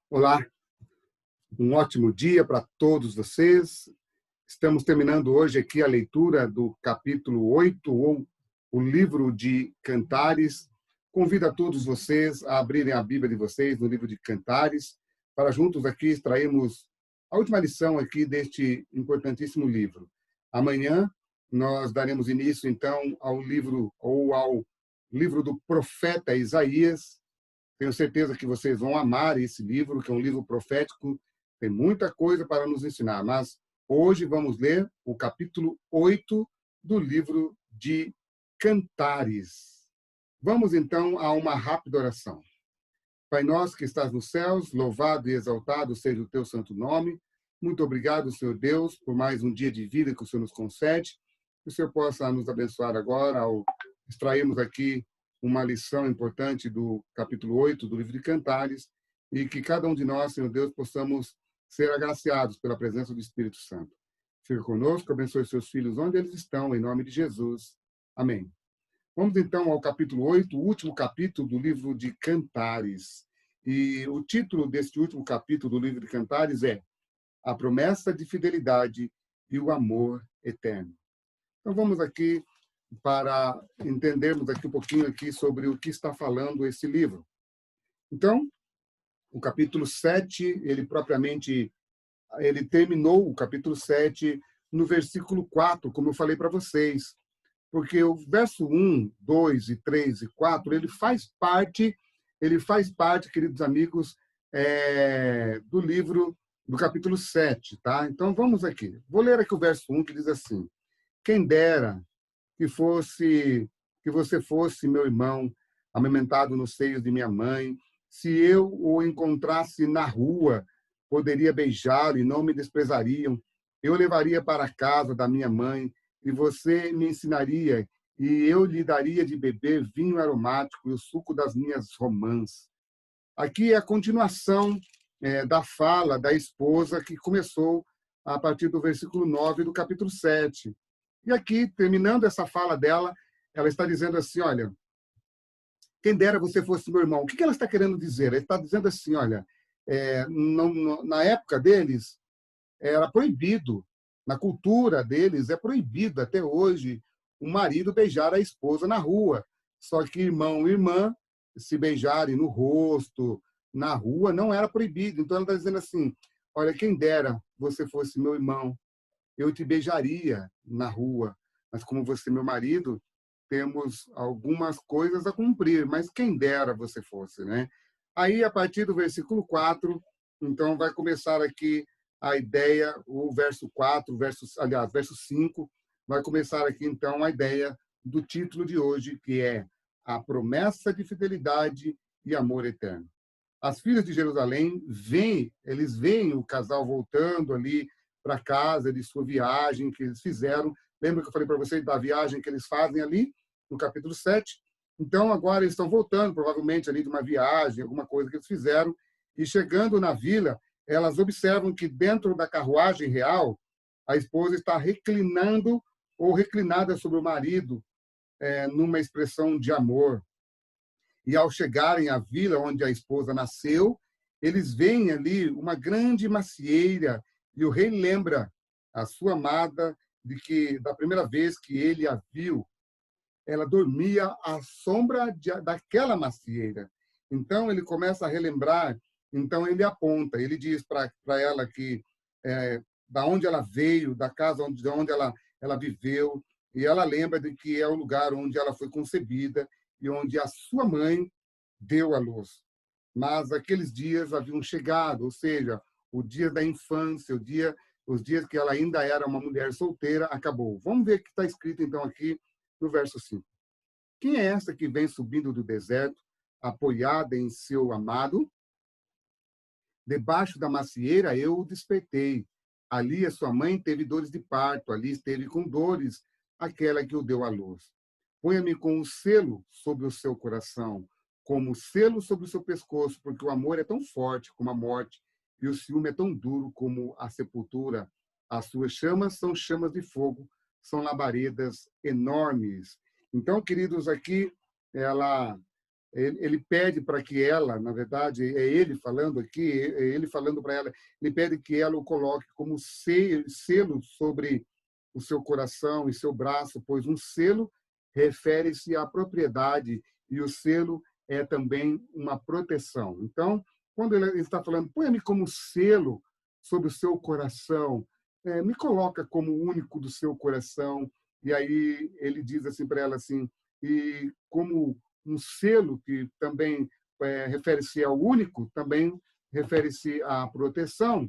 Olá, um ótimo dia para todos vocês. Estamos terminando hoje aqui a leitura do capítulo 8, ou o livro de Cantares. Convido a todos vocês a abrirem a Bíblia de vocês no livro de Cantares, para juntos aqui extrairmos a última lição aqui deste importantíssimo livro. Amanhã nós daremos início, então, ao livro do profeta Isaías. Tenho certeza que vocês vão amar esse livro, que é um livro profético, tem muita coisa para nos ensinar, mas hoje vamos ler o capítulo 8 do livro de Cantares. Vamos então a uma rápida oração. Pai nosso que estás nos céus, louvado e exaltado seja o teu santo nome. Muito obrigado, Senhor Deus, por mais um dia de vida que o Senhor nos concede. Que o Senhor possa nos abençoar agora ao extrairmos aqui uma lição importante do capítulo 8 do livro de Cantares, e que cada um de nós, Senhor Deus, possamos ser agraciados pela presença do Espírito Santo. Fica conosco, abençoe seus filhos onde eles estão, em nome de Jesus. Amém. Vamos então ao capítulo 8, o último capítulo do livro de Cantares. E o título deste último capítulo do livro de Cantares é A Promessa de Fidelidade e o Amor Eterno. Então vamos aqui para entendermos aqui um pouquinho aqui sobre o que está falando esse livro. Então, o capítulo 7, ele terminou o capítulo 7 no versículo 4, como eu falei para vocês, porque o verso 1, 2, 3 e 4, ele faz parte, queridos amigos, do livro do capítulo 7, tá? Então vamos aqui. Vou ler aqui o verso 1, que diz assim: Quem dera que você fosse meu irmão, amamentado nos seios de minha mãe. Se eu o encontrasse na rua, poderia beijá-lo e não me desprezariam. Eu levaria para a casa da minha mãe e você me ensinaria, e eu lhe daria de beber vinho aromático e o suco das minhas romãs. Aqui é a continuação da fala da esposa, que começou a partir do versículo 9 do capítulo 7. E aqui, terminando essa fala dela, ela está dizendo assim, olha, quem dera você fosse meu irmão. O que ela está querendo dizer? Ela está dizendo assim, olha, na época deles, era proibido, na cultura deles, é proibido até hoje o marido beijar a esposa na rua. Só que irmão e irmã se beijarem no rosto, na rua, não era proibido. Então ela está dizendo assim, olha, quem dera você fosse meu irmão, eu te beijaria na rua, mas como você é meu marido, temos algumas coisas a cumprir, mas quem dera você fosse, né? Aí, a partir do versículo 4, então vai começar aqui a ideia, o verso 4, verso 5, vai começar aqui então a ideia do título de hoje, que é A Promessa de Fidelidade e Amor Eterno. As filhas de Jerusalém eles veem o casal voltando ali para casa de sua viagem que eles fizeram. Lembra que eu falei para vocês da viagem que eles fazem ali no capítulo 7? Então, agora eles estão voltando, provavelmente, ali de uma viagem, alguma coisa que eles fizeram, e chegando na vila, elas observam que dentro da carruagem real, a esposa está reclinando ou reclinada sobre o marido, numa expressão de amor. E ao chegarem à vila onde a esposa nasceu, eles veem ali uma grande macieira, e o rei lembra a sua amada de que da primeira vez que ele a viu, ela dormia à sombra daquela macieira. Então ele começa a relembrar, então ele aponta, ele diz para ela que da onde ela veio, da casa onde ela viveu, e ela lembra de que é o lugar onde ela foi concebida e onde a sua mãe deu à luz. Mas aqueles dias haviam chegado, ou seja, o dia da infância, os dias que ela ainda era uma mulher solteira, acabou. Vamos ver o que está escrito, então, aqui no verso 5. Quem é esta que vem subindo do deserto, apoiada em seu amado? Debaixo da macieira eu o despertei. Ali a sua mãe teve dores de parto, ali esteve com dores aquela que o deu à luz. Ponha-me com um selo sobre o seu coração, como selo sobre o seu pescoço, porque o amor é tão forte como a morte, e o ciúme é tão duro como a sepultura. As suas chamas são chamas de fogo, são labaredas enormes. Então, queridos, aqui ela ele pede para que ela, na verdade, é ele falando aqui, é ele falando para ela, ele pede que ela o coloque como selo sobre o seu coração e seu braço, pois um selo refere-se à propriedade e o selo é também uma proteção. Então, quando ele está falando, põe-me como selo sobre o seu coração, me coloca como único do seu coração, e aí ele diz assim para ela assim, e como um selo que também refere-se ao único, também refere-se à proteção.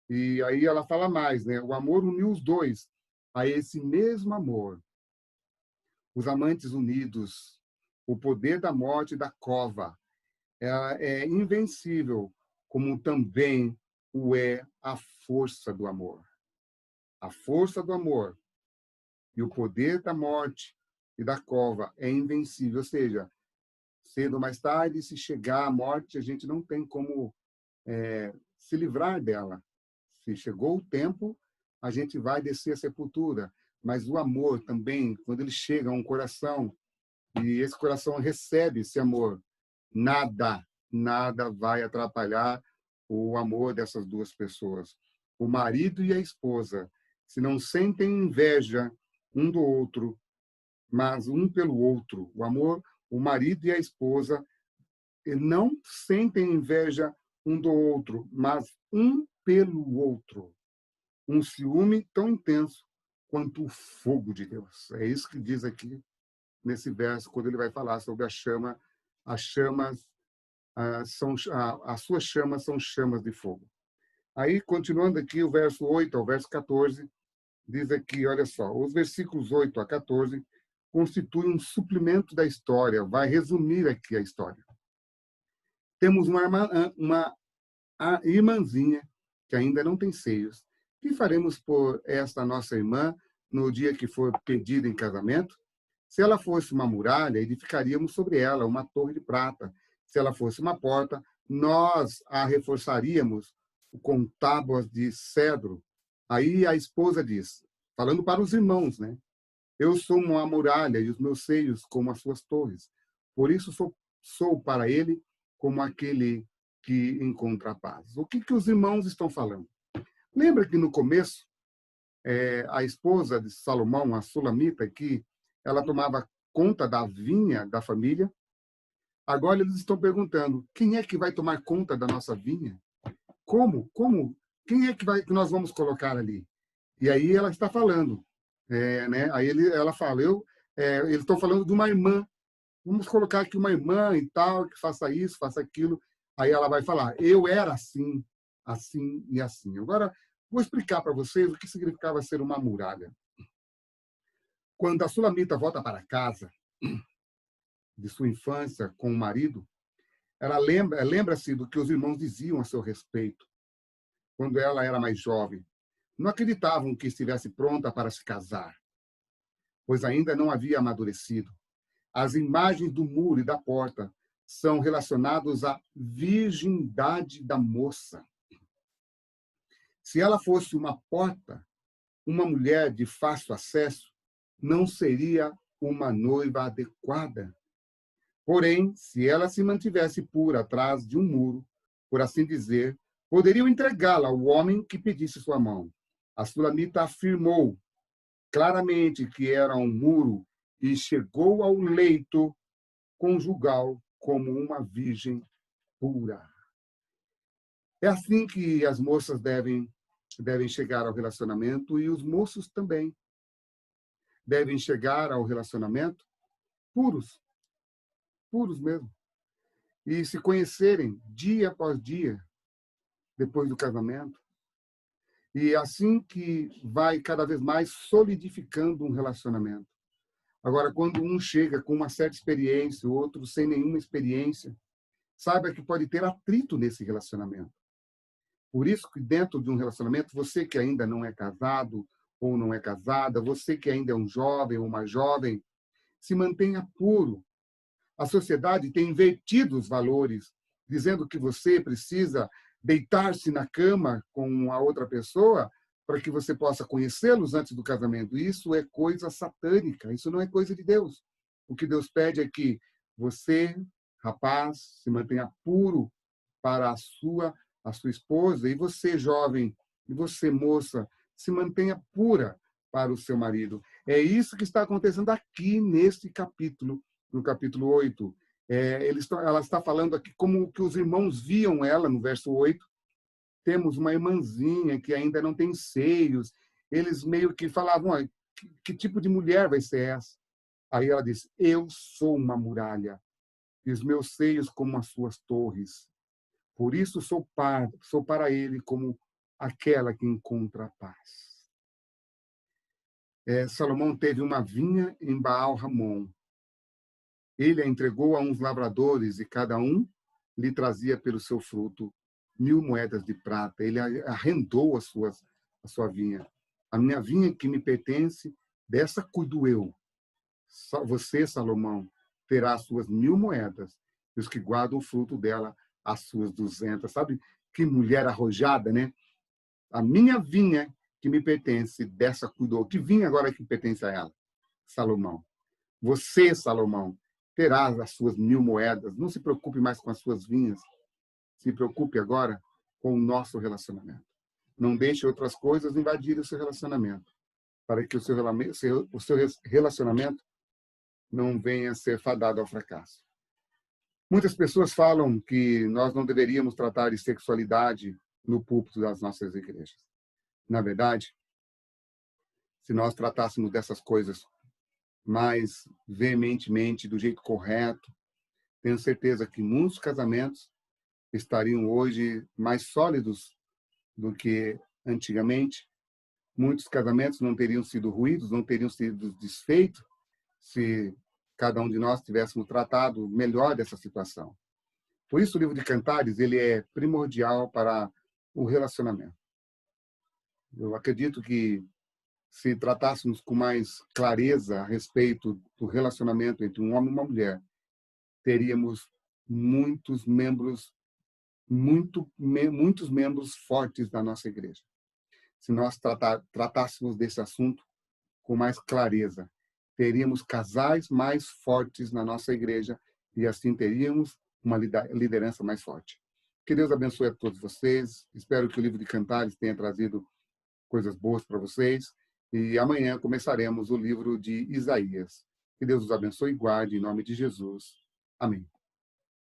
E aí ela fala mais, né? O amor uniu os dois a esse mesmo amor. Os amantes unidos, o poder da morte e da cova é invencível, como também o é a força do amor. A força do amor e o poder da morte e da cova é invencível, ou seja, cedo ou mais tarde, se chegar à morte, a gente não tem como se livrar dela. Se chegou o tempo, a gente vai descer a sepultura. Mas o amor também, quando ele chega a um coração, e esse coração recebe esse amor, nada vai atrapalhar o amor dessas duas pessoas. O marido e a esposa, se não sentem inveja um do outro, mas um pelo outro. O amor, o marido e a esposa não sentem inveja um do outro, mas um pelo outro. Um ciúme tão intenso quanto o fogo de Deus. É isso que diz aqui nesse verso, quando ele vai falar sobre a chama. As chamas as suas chamas são chamas de fogo. Aí, continuando aqui, o verso 8 ao verso 14, diz aqui, olha só, os versículos 8 a 14 constituem um suplemento da história, vai resumir aqui a história. Temos uma irmãzinha que ainda não tem seios. O que faremos por esta nossa irmã no dia que for pedida em casamento? Se ela fosse uma muralha, edificaríamos sobre ela uma torre de prata. Se ela fosse uma porta, nós a reforçaríamos com tábuas de cedro. Aí a esposa diz, falando para os irmãos, né? Eu sou uma muralha e os meus seios como as suas torres. Por isso sou para ele como aquele que encontra a paz. O que os irmãos estão falando? Lembra que no começo, a esposa de Salomão, a Sulamita, que ela tomava conta da vinha da família. Agora eles estão perguntando, quem é que vai tomar conta da nossa vinha? Como? Quem é que nós vamos colocar ali? E aí ela está falando, né? Aí ela fala, eles estão falando de uma irmã. Vamos colocar aqui uma irmã e tal, que faça isso, faça aquilo. Aí ela vai falar, eu era assim, assim e assim. Agora, vou explicar para vocês o que significava ser uma muralha. Quando a Sulamita volta para casa, de sua infância com o marido, ela lembra-se do que os irmãos diziam a seu respeito, quando ela era mais jovem. Não acreditavam que estivesse pronta para se casar, pois ainda não havia amadurecido. As imagens do muro e da porta são relacionados à virgindade da moça. Se ela fosse uma porta, uma mulher de fácil acesso, não seria uma noiva adequada. Porém, se ela se mantivesse pura atrás de um muro, por assim dizer, poderiam entregá-la ao homem que pedisse sua mão. A Sulamita afirmou claramente que era um muro e chegou ao leito conjugal como uma virgem pura. É assim que as moças devem chegar ao relacionamento e os moços também devem chegar ao relacionamento puros mesmo, e se conhecerem dia após dia depois do casamento. E assim que vai cada vez mais solidificando um relacionamento. Agora, quando um chega com uma certa experiência, o outro sem nenhuma experiência, saiba que pode ter atrito nesse relacionamento. Por isso que dentro de um relacionamento, você que ainda não é casado ou não é casada, você que ainda é um jovem ou uma jovem, se mantenha puro. A sociedade tem invertido os valores, dizendo que você precisa deitar-se na cama com a outra pessoa para que você possa conhecê-los antes do casamento. Isso é coisa satânica, isso não é coisa de Deus. O que Deus pede é que você rapaz, se mantenha puro para a sua esposa, e você, jovem, e você, moça, se mantenha pura para o seu marido. É isso que está acontecendo aqui neste capítulo, no capítulo 8. Ela está falando aqui como que os irmãos viam ela, no verso 8. Temos uma irmãzinha que ainda não tem seios. Eles meio que falavam, que tipo de mulher vai ser essa? Aí ela diz, eu sou uma muralha, e os meus seios como as suas torres. Por isso sou para ele como aquela que encontra a paz. Salomão teve uma vinha em Baal-Ramon. Ele a entregou a uns lavradores e cada um lhe trazia pelo seu fruto 1.000 moedas de prata. Ele arrendou a sua vinha. A minha vinha que me pertence, dessa cuido eu. Você, Salomão, terá as suas 1.000 moedas e os que guardam o fruto dela, as suas 200. Sabe que mulher arrojada, né? A minha vinha que me pertence, dessa cuidou. Que vinha agora que pertence a ela? Salomão. Você, Salomão, terá as suas 1.000 moedas. Não se preocupe mais com as suas vinhas. Se preocupe agora com o nosso relacionamento. Não deixe outras coisas invadir o seu relacionamento, para que o seu relacionamento não venha a ser fadado ao fracasso. Muitas pessoas falam que nós não deveríamos tratar de sexualidade no púlpito das nossas igrejas. Na verdade, se nós tratássemos dessas coisas mais veementemente, do jeito correto, tenho certeza que muitos casamentos estariam hoje mais sólidos do que antigamente. Muitos casamentos não teriam sido ruídos, não teriam sido desfeitos se cada um de nós tivéssemos tratado melhor dessa situação. Por isso, o livro de Cantares ele é primordial para o relacionamento. Eu acredito que se tratássemos com mais clareza a respeito do relacionamento entre um homem e uma mulher, teríamos muitos membros fortes da nossa igreja. Se nós tratássemos desse assunto com mais clareza, teríamos casais mais fortes na nossa igreja e assim teríamos uma liderança mais forte. Que Deus abençoe a todos vocês. Espero que o livro de Cantares tenha trazido coisas boas para vocês. E amanhã começaremos o livro de Isaías. Que Deus os abençoe e guarde em nome de Jesus. Amém.